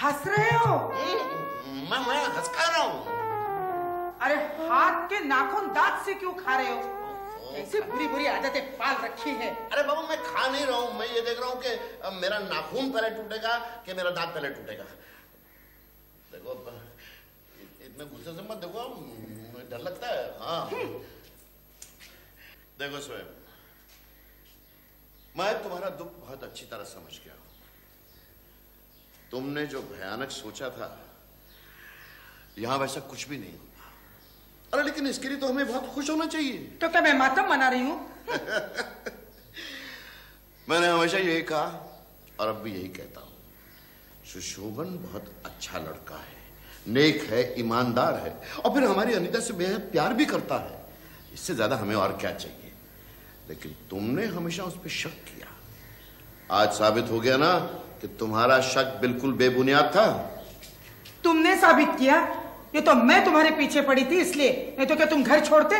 हंस रहे हो? मैं हंस खा रहा हूँ। अरे हाथ के नाखून दांत से क्यों खा रहे हो? ऐसी बुरी बुरी आदतें पाल रखी है। अरे बाबू मैं खा नहीं रहा हूँ, मैं ये देख रहा हूँ कि मेरा नाखून पहले टूटेगा कि मेरा दांत पहले टूटेगा। देखो इतने गुस्से से मत देखो, डर लगता है। हाँ देखो स्वयं, मैं तुम्हारा दुख बहुत अच्छी तरह समझ गया हूं। तुमने जो भयानक सोचा था यहां वैसा कुछ भी नहीं होता। अरे लेकिन इसके लिए तो हमें बहुत खुश होना चाहिए। तो क्या मैं मातम मना रही हूं? मैंने हमेशा यही कहा और अब भी यही कहता हूं, सुशोभन बहुत अच्छा लड़का है, नेक है, ईमानदार है और फिर हमारी अनीता से बेहद प्यार भी करता है। इससे ज्यादा हमें और क्या चाहिए? लेकिन तुमने हमेशा उस पर शक किया। आज साबित हो गया ना कि तुम्हारा शक बिल्कुल बेबुनियाद था। तुमने साबित किया? ये तो मैं तुम्हारे पीछे पड़ी थी इसलिए, नहीं तो क्या तुम घर छोड़ते?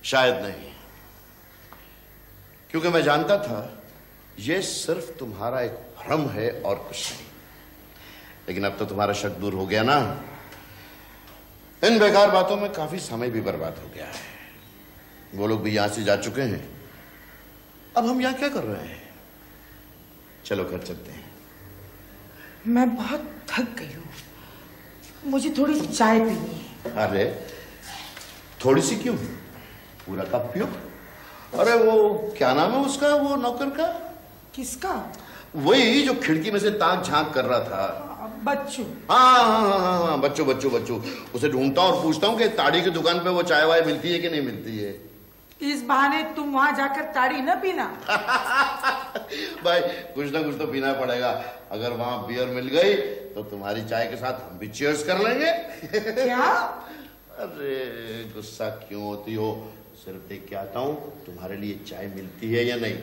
शायद नहीं, क्योंकि मैं जानता था ये सिर्फ तुम्हारा एक भ्रम है और कुछ नहीं। लेकिन अब तो तुम्हारा शक दूर हो गया ना। इन बेकार बातों में काफी समय भी बर्बाद हो गया है। वो लोग भी यहां से जा चुके हैं, अब हम यहां क्या कर रहे हैं? चलो घर चलते हैं। मैं बहुत थक गई हूं, मुझे थोड़ी चाय पीनी है। अरे थोड़ी सी क्यों, पूरा कप पियो। अरे वो क्या नाम है उसका, वो नौकर का? किसका? वही जो खिड़की में से ताक झांक कर रहा था। बच्चू। हाँ, बच्चू बच्चू बच्चू। उसे ढूंढता हूँ और पूछता हूँ कि ताड़ी की दुकान पे वो चाय वाय मिलती है कि नहीं मिलती है। इस बहाने तुम वहां जाकर ताड़ी न पीना। भाई कुछ ना कुछ तो पीना पड़ेगा। अगर वहां बियर मिल गई तो तुम्हारी चाय के साथ हम भी चीयर्स कर लेंगे। क्या? अरे गुस्सा क्यों होती हो? सिर्फ देख के आता हूँ तुम्हारे लिए चाय मिलती है या नहीं।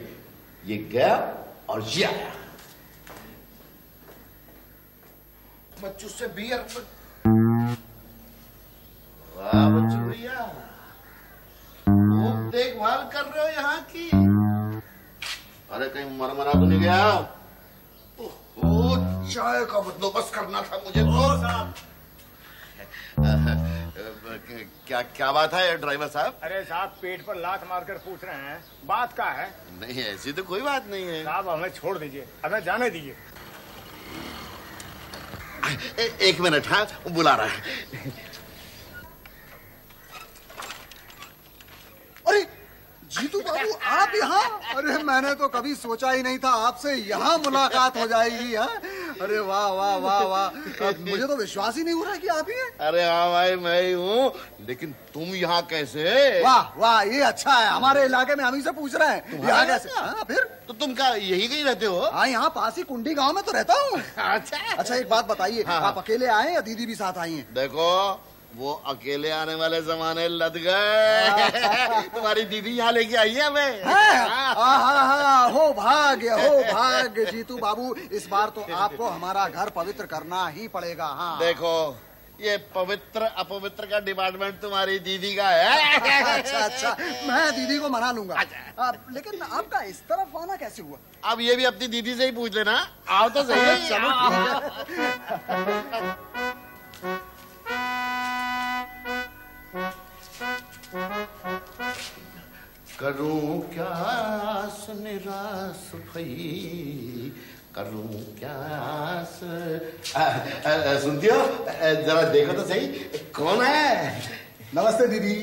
ये गया और ये आया। बच्चू से बियर। वाह बच्चू भैया, खूब देखभाल कर रहे हो यहाँ की। अरे कहीं मरमरा तो नहीं गया? ओह चाय का बंदोबस्त करना था मुझे तो। क्या क्या बात है ड्राइवर साहब? अरे साहब पेट पर लात मारकर पूछ रहे हैं, बात क्या है? नहीं ऐसी तो कोई बात नहीं है साहब, हमें छोड़ दीजिए, हमें जाने दीजिए। एक मिनट, हाँ बुला रहा है। अरे जीतू बाबू आप यहाँ? अरे मैंने तो कभी सोचा ही नहीं था आपसे यहाँ मुलाकात हो जाएगी। हाँ अरे वाह वाह वाह वाह, मुझे तो विश्वास ही नहीं हो रहा कि आप ही हैं। अरे हाँ भाई मैं ही हूँ, लेकिन तुम यहाँ कैसे? वाह वाह ये अच्छा है, हमारे इलाके में हम ही से पूछ रहे हैं यहाँ कैसे। हाँ फिर तो तुम क्या यही कहीं रहते हो? हाँ यहाँ पास ही कुंडी गांव में तो रहता हूँ। अच्छा एक बात बताइए, हाँ। आप अकेले आए या दीदी भी साथ आई हैं? देखो वो अकेले आने वाले जमाने लद गए। तुम्हारी दीदी यहाँ लेके आई है हमें। हाँ हो भाग्य जीतू बाबू, इस बार तो आपको हमारा घर पवित्र करना ही पड़ेगा। हाँ देखो ये पवित्र अपवित्र का डिपार्टमेंट तुम्हारी दीदी का है। अच्छा मैं दीदी को मना लूंगा। लेकिन आपका इस तरफ आना कैसे हुआ? अब ये भी अपनी दीदी से ही पूछ लेना। आओ तो सही। चलो करूं क्या आस निराश भई, करूं क्या आस। सुनती हो? जरा देखो तो सही कौन है। नमस्ते दीदी।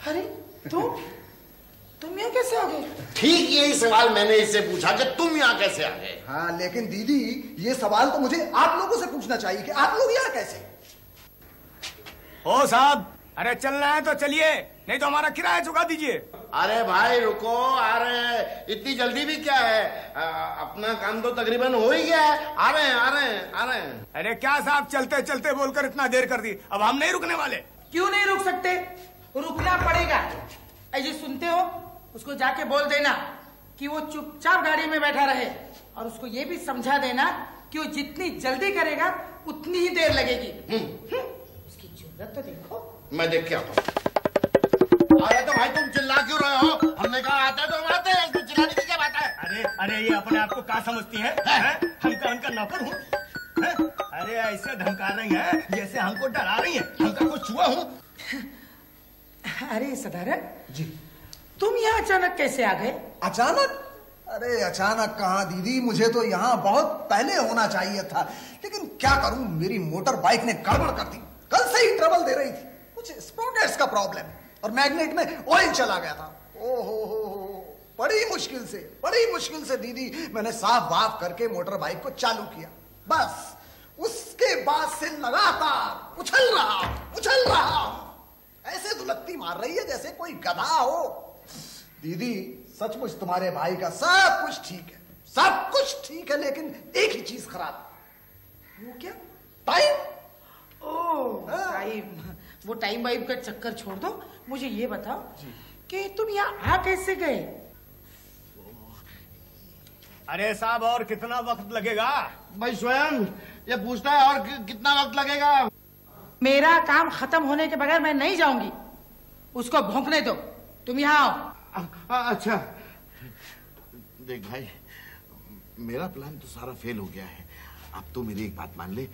अरे तुम यहाँ कैसे आ गए? ठीक यही सवाल मैंने इससे पूछा कि तुम यहाँ कैसे आ गए। हाँ लेकिन दीदी ये सवाल तो मुझे आप लोगों से पूछना चाहिए कि आप लोग यहाँ कैसे? ओ साहब, अरे चलना है तो चलिए, नहीं तो हमारा किराया चुका दीजिए। अरे भाई रुको, आ रहे हैं। इतनी जल्दी भी क्या है? अपना काम तो तकरीबन हो ही गया है। आ रहे हैं। अरे क्या साहब, चलते चलते बोलकर इतना देर कर दी, अब हम नहीं रुकने वाले। क्यों नहीं रुक सकते? रुकना पड़ेगा। ऐसे सुनते हो, उसको जाके बोल देना कि वो चुपचाप गाड़ी में बैठा रहे और उसको ये भी समझा देना कि वो जितनी जल्दी करेगा उतनी ही देर लगेगी। उसकी जरूरत तो देखो। मैं देख के आता हूँ। अरे तो भाई तुम चिल्ला क्यों रहे हो? हमने कहा आते तो हम आते हैं, इसमें चिल्लाने की क्या बात है? अरे अरे ये अपने आप को क्या समझती है? हमका उनका नौकर हूँ? अरे ऐसे धमका रही है जैसे हमको डरा रही है। हमका कुछ हुआ हूँ? अरे सदारन जी, तुम यहाँ अचानक कैसे आ गए? अचानक? अरे अचानक कहाँ दीदी, मुझे तो यहाँ बहुत पहले होना चाहिए था, लेकिन क्या करूं, मेरी मोटर बाइक ने गड़बड़ कर दी। कल से ही ट्रबल दे रही थी, कुछ स्प्रोकेट्स का प्रॉब्लम और मैग्नेट में ऑयल चला गया था। ओहो, बड़ी मुश्किल से दीदी मैंने साफ वाफ करके मोटर बाइक को चालू किया। बस उसके बाद से लगातार उछल रहा, ऐसे दुलत्ती मार रही है जैसे कोई गधा हो। दीदी सचमुच तुम्हारे भाई का सब कुछ ठीक है, लेकिन एक ही चीज खराब है। वो क्या? टाइम। टाइम, वो टाइम वाइम का चक्कर छोड़ दो, मुझे ये बताओ कि तुम यहाँ आ कैसे गए? अरे साहब और कितना वक्त लगेगा? भाई स्वयं ये पूछता है और कितना वक्त लगेगा। मेरा काम खत्म होने के बगैर मैं नहीं जाऊंगी, उसको भौंकने दो। तुम यहाँ आओ। अच्छा देख भाई, मेरा प्लान तो सारा फेल हो गया है। अब तो मेरी एक बात मान ले,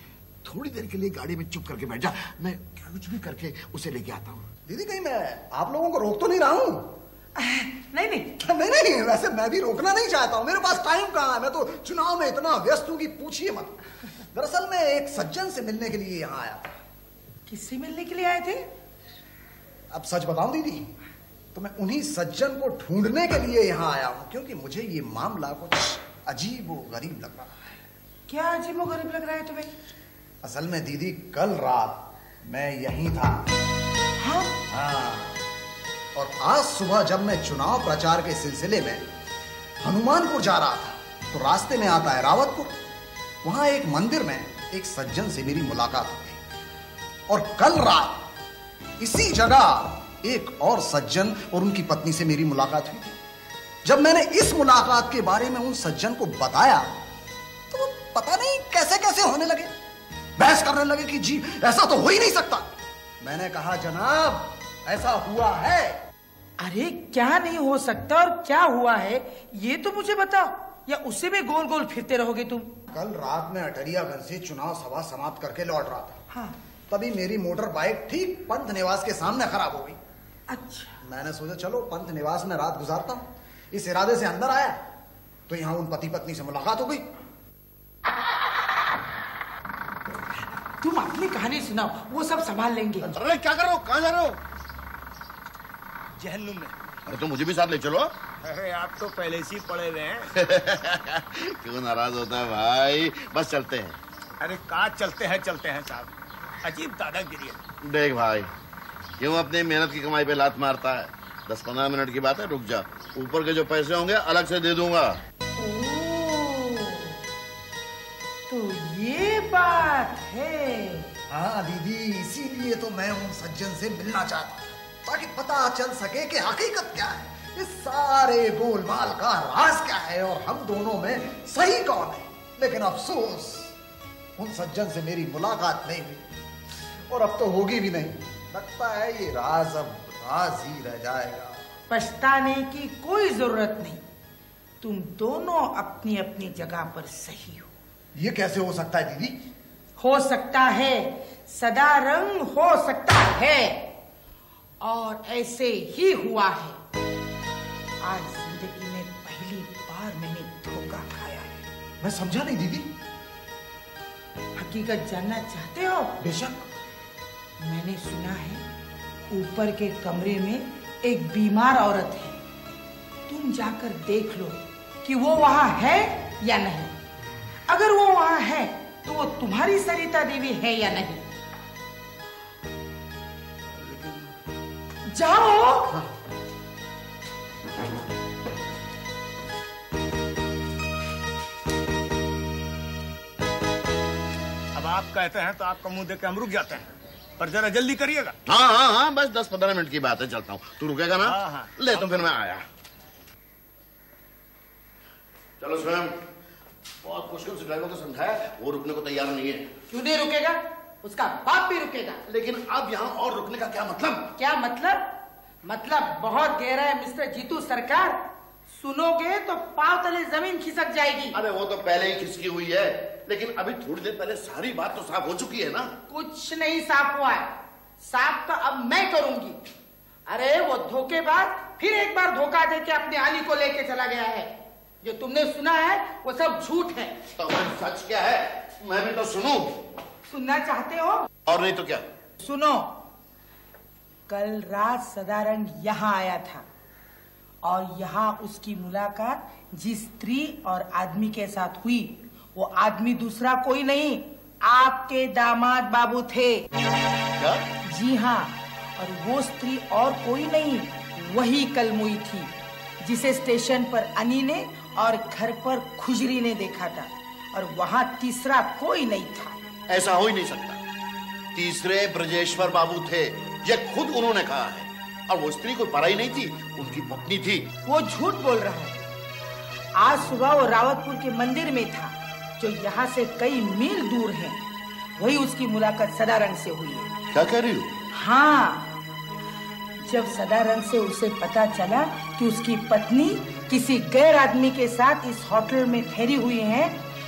थोड़ी देर के लिए गाड़ी में चुप करके बैठ जा, मैं कुछ भी करके उसे लेके आता हूँ। दीदी कहीं मैं आप लोगों को रोक तो नहीं रहा हूँ? नहीं, वैसे मैं भी रोकना नहीं चाहता हूँ, मेरे पास टाइम कहाँ है, मैं तो चुनाव में इतना व्यस्त हूँ कि पूछिए मत। दरअसल मैं एक सज्जन से मिलने के लिए यहाँ आया था। किससे मिलने के लिए आए थे? अब सच बताऊं दीदी, तो मैं उन्हीं सज्जन को ढूंढने के लिए यहाँ आया हूँ, क्योंकि मुझे ये मामला कुछ अजीब व गरीब लग रहा है। क्या अजीब व गरीब लग रहा है तुम्हें? असल में दीदी कल रात मैं यहीं था। हाँ, और आज सुबह जब मैं चुनाव प्रचार के सिलसिले में हनुमानपुर जा रहा था, तो रास्ते में आता है रावतपुर। वहां एक मंदिर में एक सज्जन से मेरी मुलाकात हो गई, और कल रात इसी जगह एक और सज्जन और उनकी पत्नी से मेरी मुलाकात हुई थी। जब मैंने इस मुलाकात के बारे में उन सज्जन को बताया, तो वो पता नहीं कैसे कैसे होने लगे, बहस करने लगे कि जी ऐसा तो हो ही नहीं सकता। मैंने कहा जनाब ऐसा हुआ है। अरे क्या नहीं हो सकता और क्या हुआ है ये तो मुझे बताओ, या उससे भी गोल गोल फिरते रहोगे तुम? कल रात में अटरियागंज से चुनाव सभा समाप्त करके लौट रहा था। हाँ। तभी मेरी मोटर बाइक ठीक पंत निवास के सामने खराब हो गई। अच्छा। मैंने सोचा चलो पंत निवास में रात गुजारता हूँ। इस इरादे से अंदर आया तो यहाँ उन पति पत्नी से मुलाकात हो गई। तुम अपनी कहानी सुनाओ, वो सब संभाल लेंगे। अरे क्या कर रहे हो, कहाँ जा रहे हो? जहन्नुम में। अरे तो मुझे भी साथ ले चलो। अरे आप तो पहले से ही पड़े हुए हैं। क्यों नाराज होता है भाई, बस चलते हैं। अरे कहाँ चलते हैं साहब, अजीब दादागिरी है। देख भाई, क्यों अपनी मेहनत की कमाई पे लात मारता है? 10-15 मिनट की बात है, रुक जा, ऊपर के जो पैसे होंगे अलग से दे दूंगा। तो ये बात है। हाँ दीदी, इसीलिए तो मैं उन सज्जन से मिलना चाहता हूँ, ताकि पता चल सके कि हकीकत क्या है, इस सारे गोलमाल का राज क्या है और हम दोनों में सही कौन है। लेकिन अफसोस उन सज्जन से मेरी मुलाकात नहीं हुई, और अब तो होगी भी नहीं। लगता है ये राज अब राज ही रह जाएगा। पछताने की कोई जरूरत नहीं, तुम दोनों अपनी अपनी जगह पर सही हो। ये कैसे हो सकता है दीदी? हो सकता है, सदा रंग हो सकता है, और ऐसे ही हुआ है। आज जिंदगी में पहली बार मैंने धोखा खाया है। मैं समझा नहीं दीदी। हकीकत जानना चाहते हो? बेशक। मैंने सुना है ऊपर के कमरे में एक बीमार औरत है, तुम जाकर देख लो कि वो वहां है या नहीं। अगर वो वहां है तो वो तुम्हारी सरिता देवी है या नहीं। जाओ। हाँ। अब आप कहते हैं तो आपका मुंह देख के हम रुक जाते हैं, पर जरा जल्दी करिएगा। हाँ, बस 10-15 मिनट की बात है, चलता हूँ। तू रुकेगा ना? हाँ। ले तो फिर मैं आया। चलो स्वयं, बहुत मुश्किल से ड्राइवर को समझाया, वो रुकने को तैयार नहीं है। क्यों नहीं रुकेगा? उसका बाप भी रुकेगा। लेकिन अब यहाँ और रुकने का क्या मतलब? क्या मतलब? मतलब बहुत गहरा है मिस्टर जीतू सरकार। सुनोगे तो पांव तले जमीन खिसक जाएगी। अरे वो तो पहले ही खिसकी हुई है, लेकिन अभी थोड़ी देर पहले सारी बात तो साफ हो चुकी है ना। कुछ नहीं साफ हुआ है, साफ तो अब मैं करूंगी। अरे वो धोखेबाज फिर एक बार धोखा देके अपने आनी को लेके चला गया है। जो तुमने सुना है वो सब झूठ है। तो सच क्या है, मैं भी तो सुनूं। सुनना चाहते हो? और नहीं तो क्या। सुनो, कल रात सदारंग यहाँ आया था और यहाँ उसकी मुलाकात जिस स्त्री और आदमी के साथ हुई, वो आदमी दूसरा कोई नहीं, आपके दामाद बाबू थे। क्या? जी हाँ, और वो स्त्री और कोई नहीं, वही कलमुई थी जिसे स्टेशन पर अनी ने और घर पर खुजरी ने देखा था, और वहाँ तीसरा कोई नहीं था। ऐसा हो ही नहीं सकता। तीसरे ब्रजेश्वर बाबू थे, ये खुद उन्होंने कहा है। और वो स्त्री कोई पराई नहीं थी, उनकी पत्नी थी। वो झूठ बोल रहा है। आज सुबह वो रावतपुर के मंदिर में था, जो यहाँ से कई मील दूर है। वही उसकी मुलाकात सदारंग से हुई है। क्या कह रही हो? हाँ, जब सदारंग से उसे पता चला कि उसकी पत्नी किसी गैर आदमी के साथ इस होटल में ठहरी हुई है,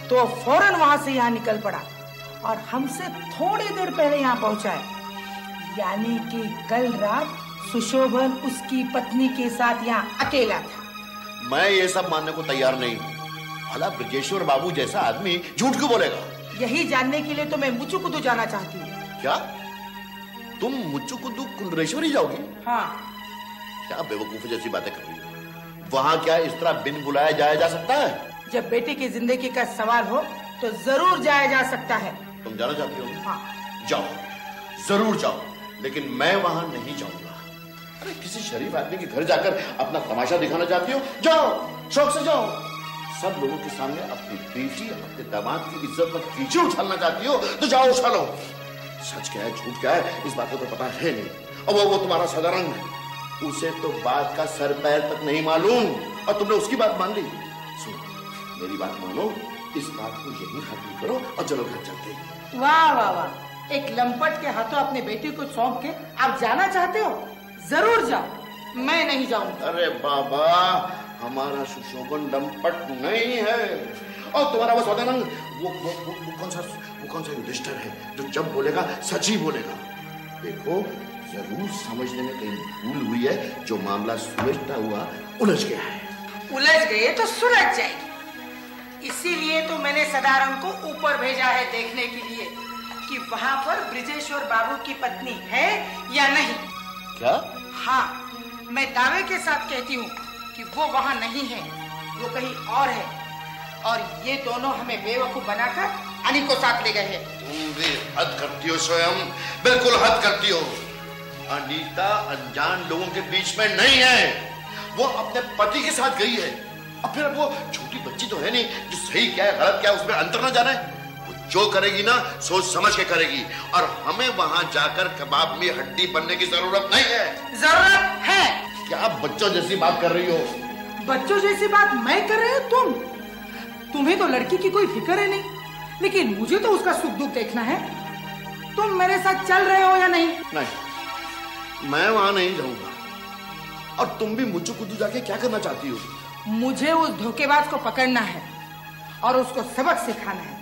तो फौरन वहाँ से यहाँ निकल पड़ा और हमसे थोड़ी देर पहले यहाँ पहुँचा है। यानी कि कल रात सुशोभन उसकी पत्नी के साथ यहाँ अकेला था। मैं ये सब मानने को तैयार नहीं। भला ब्रजेश्वर बाबू जैसा आदमी झूठ क्यों बोलेगा? यही जानने के लिए तो मैं मुचुकुंदू जाना चाहती हूँ। क्या तुम मुचुकुंदू कुंडलेश्वरी जाओगी? हाँ। क्या बेवकूफी जैसी बातें कर रही हो? वहाँ क्या इस तरह बिन बुलाए जाया जा सकता है? जब बेटे की जिंदगी का सवाल हो तो जरूर जाया जा सकता है। तुम जाना चाहती हो? हाँ। जाओ, जरूर जाओ, लेकिन मैं वहाँ नहीं जाऊंगा। अरे किसी शरीफ आदमी के घर जाकर अपना तमाशा दिखाना चाहती हो? जाओ, शौक से जाओ। सब लोगों के सामने अपनी बेटी, अपने दामाद की इज्जत पर कीचड़ उछालना चाहती हो तो जाओ उछालो। सच क्या है, झूठ क्या है, इस बात को तो पता है नहीं। और वो तुम्हारा सदारंग, उसे तो बात का सर पैर तक नहीं मालूम, और तुमने उसकी बात मान ली। सुनो, मेरी बात मानो, इस बात को यही खत्म करो और चलो घर चलते। वाह वाह वाह, एक लंपट के हाथों अपने बेटे को सौंप के आप जाना चाहते हो? जरूर जाओ, मैं नहीं जाऊंगा। अरे बाबा, हमारा सुशोभन लंपट नहीं है। और तुम्हारा वो सदानंद, वो कौन सा युधिष्ठिर है जो जब बोलेगा सच ही बोलेगा। देखो, जरूर समझने में कहीं भूल हुई है। जो मामला सुलझता हुआ उलझ गया है। उलझ गए तो सुलझ जाएगी। इसीलिए तो मैंने सदारंग को ऊपर भेजा है देखने के लिए कि वहाँ पर ब्रजेश्वर बाबू की पत्नी है या नहीं। क्या? हाँ, मैं दावे के साथ कहती हूँ कि वो वहाँ नहीं है, वो कहीं और है। और ये दोनों हमें बेवकूफ बनाकर अनी को साथ ले गए हैं। तुम भी हद करती हो स्वयं, बिल्कुल हद करती हो। अनीता अनजान लोगों के बीच में नहीं है, वो अपने पति के साथ गई है। और फिर वो छोटी बच्ची तो है नहीं जो सही क्या है गलत क्या है उसमें अंतर न जाने। वो जो करेगी ना सोच समझ के करेगी, और हमें वहां जाकर कबाब में हड्डी बनने की जरूरत नहीं है। जरूरत है? क्या बच्चों जैसी बात कर रही हो? बच्चों जैसी बात मैं कर रही हूँ? तुम्हें तो लड़की की कोई फिक्र है नहीं, लेकिन मुझे तो उसका सुख दुख देखना है। तुम मेरे साथ चल रहे हो या नहीं? नहीं, मैं वहां नहीं जाऊंगा। और तुम भी मुचुकुंदू जाके क्या करना चाहती हो? मुझे उस धोखेबाज को पकड़ना है और उसको सबक सिखाना है।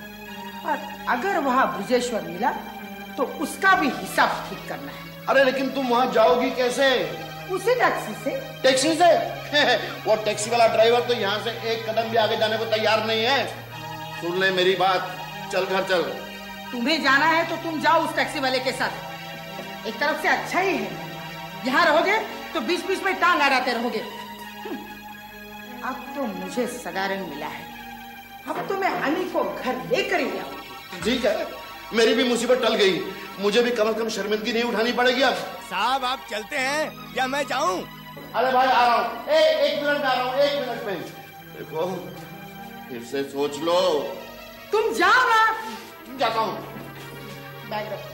और अगर वहां ब्रजेश्वर मिला तो उसका भी हिसाब ठीक करना है। अरे लेकिन तुम वहां जाओगी कैसे? उसी टैक्सी से। टैक्सी से? वो टैक्सी वाला ड्राइवर तो यहाँ से एक कदम भी आगे जाने को तैयार नहीं है। सुन ले मेरी बात, चल घर चल। तुम्हें जाना है तो तुम जाओ उस टैक्सी वाले के साथ। एक तरफ से अच्छा ही है, यहाँ रहोगे तो बीच बीच में टांग अड़ाते रहोगे। अब तो मुझे सदारंग मिला है, अब तो मैं अनी को घर लेकर ही आऊंगी। ठीक है, मेरी भी मुसीबत टल गई। मुझे भी कम से कम शर्मिंदगी नहीं उठानी पड़ेगी अब। साहब आप चलते हैं या मैं जाऊं? अरे भाई आ रहा हूँ, एक मिनट में आ रहा हूँ, 1 मिनट में। देखो फिर से सोच लो। तुम जाओ ना। जाता हूँ। बैग रखो।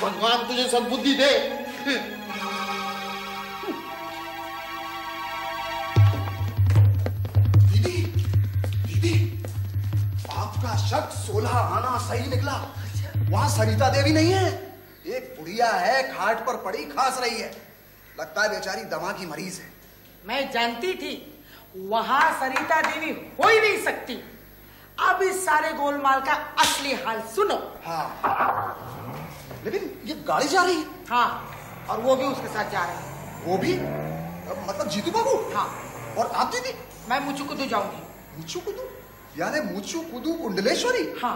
भगवान तुझे सद्बुद्धि दे। दीदी, आपका शक 16 आना सही निकला। वहाँ सरिता देवी नहीं है, एक बुढ़िया है, खाट पर पड़ी खास रही है। लगता है बेचारी दमा की मरीज है। मैं जानती थी वहां सरिता देवी हो ही नहीं सकती। अब इस सारे गोलमाल का असली हाल सुनो। हाँ, लेकिन ये गाड़ी जा रही है। हाँ, और वो भी उसके साथ जा रहे हैं। वो भी? मतलब जीतू बाबू? हाँ। और आप दीदी? मैं मुचुकुंदू जाऊंगी। मुचुकुंदू? यानी मुचुकुंदू कुंडलेश्वरी? हाँ।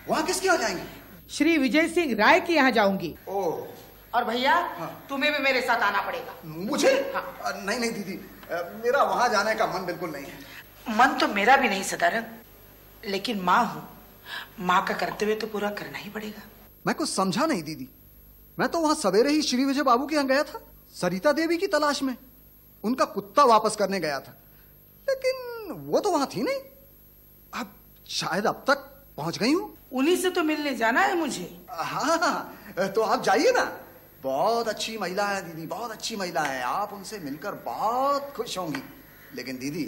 वहाँ किसके यहाँ जाएंगे? श्री विजय सिंह राय के यहाँ जाऊंगी। ओह। और भैया, हाँ। तुम्हें भी मेरे साथ आना पड़ेगा। मुझे? हाँ। नहीं नहीं दीदी, मेरा वहां जाने का मन बिल्कुल नहीं है। मन तो मेरा भी नहीं सदारंग, लेकिन माँ हूँ, माँ का कर्तव्य तो पूरा करना ही पड़ेगा। मैं कुछ समझा नहीं दीदी। मैं तो वहां सवेरे ही श्री विजय बाबू के यहाँ गया था, सरिता देवी की तलाश में। उनका कुत्ता वापस करने गया था, लेकिन वो तो वहां थी नहीं। अब शायद अब तक पहुंच गई हूँ। उन्हीं से तो मिलने जाना है मुझे। हाँ, तो आप जाइए ना। बहुत अच्छी महिला है दीदी, बहुत अच्छी महिला है। आप उनसे मिलकर बहुत खुश होंगी। लेकिन दीदी,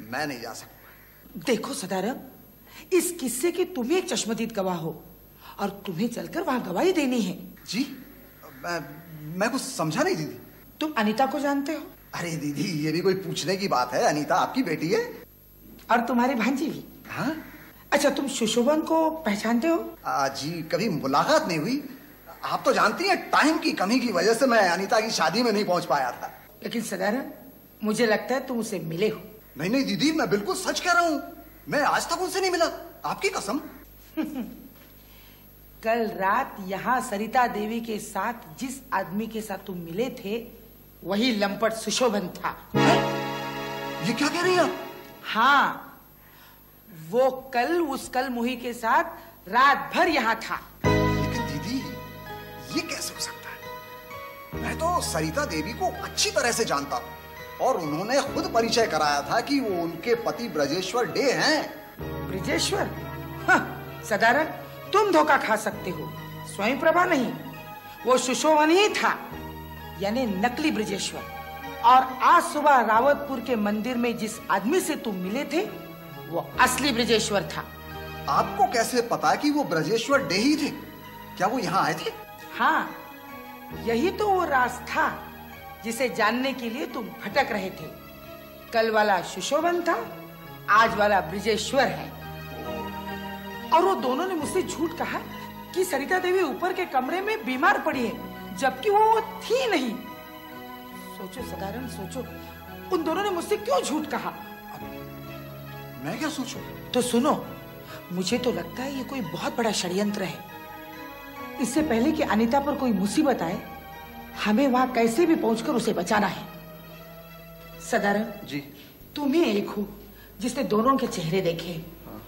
मैं नहीं जा सकता। देखो सदारंग, इस किस्से की तुम एक चश्मदीद गवाह हो और तुम्हें चलकर वहां गवाही देनी है। जी, मैं कुछ समझा नहीं दीदी। तुम अनीता को जानते हो? अरे दीदी, ये भी कोई पूछने की बात है? अनीता आपकी बेटी है। और तुम्हारी भांजी भी। हाँ। अच्छा, तुम सुशोभन को पहचानते हो? जी, कभी मुलाकात नहीं हुई। आप तो जानती हैं, टाइम की कमी की वजह से मैं अनीता की शादी में नहीं पहुंच पाया था। लेकिन सदारंग, मुझे लगता है तुम उसे मिले हो। नहीं नहीं दीदी, मैं बिल्कुल सच कह रहा हूँ। मैं आज तक उनसे नहीं मिला, आपकी कसम। कल रात यहाँ सरिता देवी के साथ जिस आदमी के साथ तुम मिले थे, वही लंपट सुशोभन था। ये क्या कह रही हैं आप? हाँ, वो कल उस कल मुही के साथ रात भर यहाँ था। लेकिन दीदी, ये कैसे हो सकता है? मैं तो सरिता देवी को अच्छी तरह से जानता हूँ और उन्होंने खुद परिचय कराया था कि वो उनके पति ब्रजेश्वर डे हैं। ब्रजेश्वर? हाँ, सदारंग, तुम धोखा खा सकते हो, स्वयं प्रभा नहीं। वो सुशोभन ही था, यानी नकली ब्रजेश्वर। और आज सुबह रावतपुर के मंदिर में जिस आदमी से तुम मिले थे, वो असली ब्रजेश्वर था। आपको कैसे पता कि वो ब्रजेश्वर डे ही थे? क्या वो यहाँ आए थे? हाँ, यही तो वो राज था जिसे जानने के लिए तुम भटक रहे थे। कल वाला सुशोभन था, आज वाला ब्रजेश्वर है। और वो दोनों ने मुझसे झूठ कहा कि सरिता देवी ऊपर के कमरे में बीमार पड़ी है, जबकि वो थी नहीं। सोचो सदारंग, सोचो, उन दोनों ने मुझसे क्यों झूठ कहा? मैं क्या सोचूं? तो सुनो, मुझे तो लगता है ये कोई बहुत बड़ा षड्यंत्र है। इससे पहले कि अनीता पर कोई मुसीबत आए, हमें वहां कैसे भी पहुंचकर उसे बचाना है। सदारंग जी, तुम ही एक हो जिसने दोनों के चेहरे देखे। हाँ।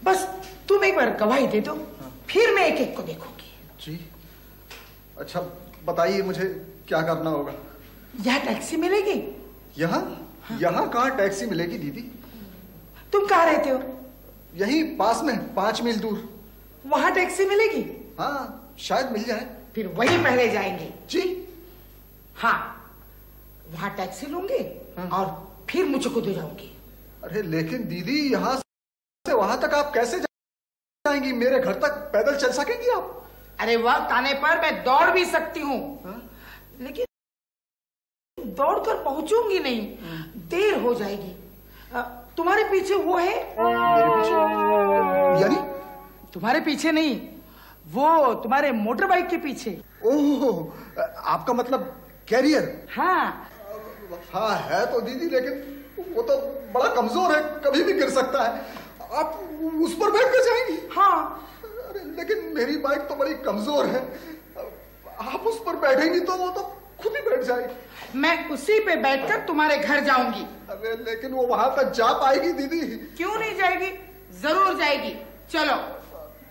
बस तुम एक बार गवाही दे दो। हाँ। फिर मैं एक एक को देखूंगी। जी, अच्छा बताइए, मुझे क्या करना होगा? यहाँ टैक्सी मिलेगी? यहाँ? हाँ। यहाँ कहाँ टैक्सी मिलेगी दीदी? तुम कहाँ रहते हो? यही पास में, 5 मील दूर। वहां टैक्सी मिलेगी? हाँ, शायद मिल जाए। फिर वही पहले जाएंगे। जी हाँ, वहां टैक्सी लूंगी। हाँ। और फिर मुझे खुद जाऊंगी। अरे लेकिन दीदी, यहाँ से वहां तक आप कैसे जाएंगी? मेरे घर तक पैदल चल सकेंगी आप? अरे वक्त आने पर मैं दौड़ भी सकती हूँ। लेकिन दौड़कर पहुंचूंगी नहीं, देर हो जाएगी। तुम्हारे पीछे वो है? मेरे पीछे? यानी? तुम्हारे पीछे नहीं, वो तुम्हारे मोटर बाइक के पीछे। ओह, आपका मतलब कैरियर? हाँ। हाँ है तो दीदी, लेकिन वो तो बड़ा कमजोर है, कभी भी गिर सकता है। आप उस पर बैठ कर जाएंगी? हाँ। अरे लेकिन मेरी बाइक तो बड़ी कमजोर है, आप उस पर बैठेंगी तो वो तो खुद ही बैठ जाएगी। मैं उसी पे बैठकर तुम्हारे घर जाऊंगी। अरे लेकिन वो वहां तक जा पाएगी दीदी? क्यों नहीं जाएगी, जरूर जाएगी। चलो।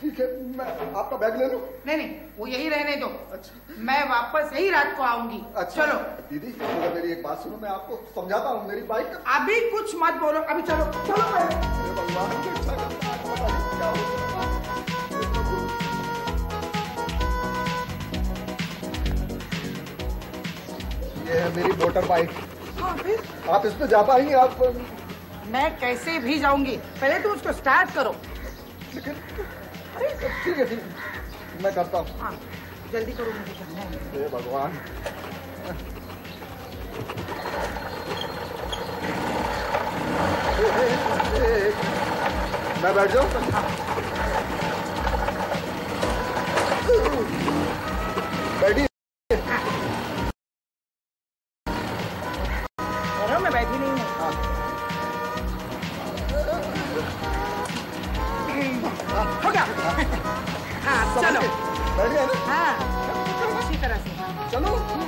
ठीक है, मैं आपका बैग ले लूं? नहीं नहीं, वो यही रहने दो। अच्छा। मैं वापस यही रात को आऊंगी। अच्छा। चलो दीदी, तो मेरी एक बात सुनो, मैं आपको समझाता हूँ। मेरी बाइक अभी कुछ मत बोलो, अभी चलो चलो। अरे भगवान, क्या हो? ये है मेरी मोटर बाइक। हाँ, फिर आप इस पे जा पाएंगे? आप? मैं कैसे भी जाऊंगी, पहले तुम उसको स्टार्ट करो। लेकिन ठीक है, मैं करता हूँ। हाँ, जल्दी करो, मुझे करना है। हे भगवान। मैं बैठ जाऊं? बैठी? मैं बैठी नहीं हूँ। हो गया। हाँ चलो। बैठ गए ना? हाँ इसी तरह से चलो। चलो।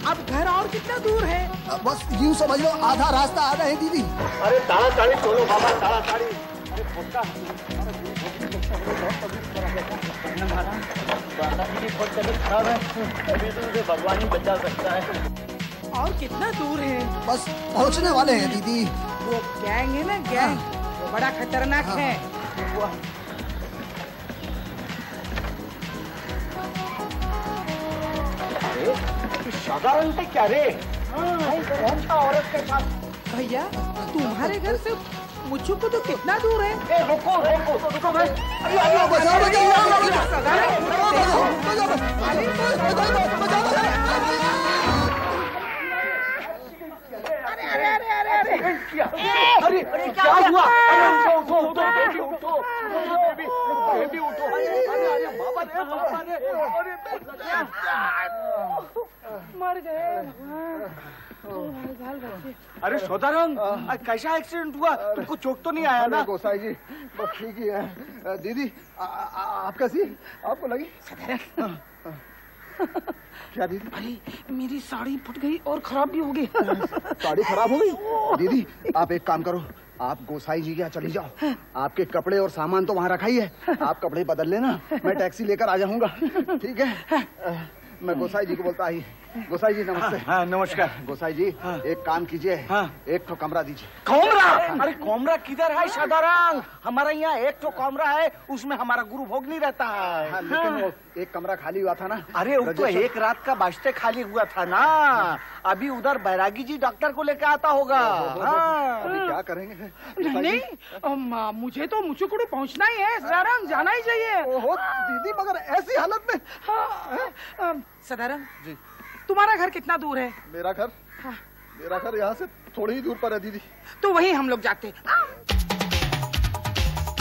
अब घर और कितना दूर है? बस यूं समझ लो आधा रास्ता आ रहे हैं दीदी। अरे ताड़ाताड़ी चलो बाबा, ताड़ाताड़ी। खराब है, अभी तो मुझे भगवान ही बचा सकता है। और कितना दूर है? बस पहुंचने वाले हैं दीदी। वो गैंग है ना, गैंग, वो बड़ा खतरनाक है। साधारण से क्या रे? कौन सा औरत के साथ? भैया तुम्हारे घर से मुझको को तो कितना दूर है? रुको रुको रुको भाई। अरे क्या हुआ? उठो बेबी, उठो बेबी, उठो। अरे बाबा रे, बाबा रे, मर गए। अरे सौदारंग, कैसा एक्सीडेंट हुआ? तुमको चोट तो नहीं आया ना? गोसाई जी बस ठीक ही है। दीदी आप कैसी? आपको लगी? क्या दीदी? अरे मेरी साड़ी फट गई और खराब भी हो गई। साड़ी खराब हो गई? दीदी आप एक काम करो, आप गोसाई जी के यहाँ चली जाओ। आपके कपड़े और सामान तो वहाँ रखा ही है, आप कपड़े बदल लेना, मैं टैक्सी लेकर आ जाऊंगा। ठीक है? मैं गोसाई जी को बोलता ही। गोसाई जी नमस्ते। हाँ नमस्कार। गोसाई जी एक काम कीजिए, एक तो कमरा दीजिए। कमरा? अरे कमरा किधर है साधारण? हमारा यहाँ एक तो कमरा है, उसमें हमारा गुरु भोग नहीं रहता है। हाँ, लेकिन वो एक कमरा खाली हुआ था ना। अरे वो तो एक रात का वास्ते खाली हुआ था ना। अभी उधर बैरागी जी डॉक्टर को लेकर आता होगा। अभी क्या करेंगे? नहीं मुझे तो मुझको पहुँचना ही है सदारंग, जाना ही चाहिए। ओहो दीदी मगर ऐसी हालत में। सदारंग जी तुम्हारा घर कितना दूर है? मेरा घर यहाँ से थोड़ी ही दूर पर है दीदी। तो वहीं हम लोग जाते।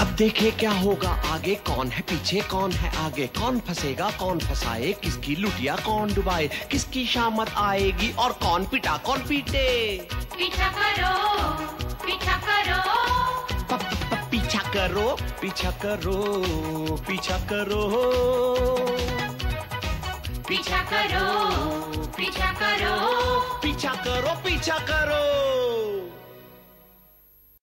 अब देखे क्या होगा आगे, कौन है पीछे कौन है आगे, कौन फंसेगा कौन फंसाए, किसकी लुटिया कौन डुबाए, किसकी शामत आएगी और कौन पिटा कौन पीटे। पीछा करो पीछा करो पीछा करो पीछा करो पीछा करो पीछा करो पीछा करो पीछा करो पीछा करो।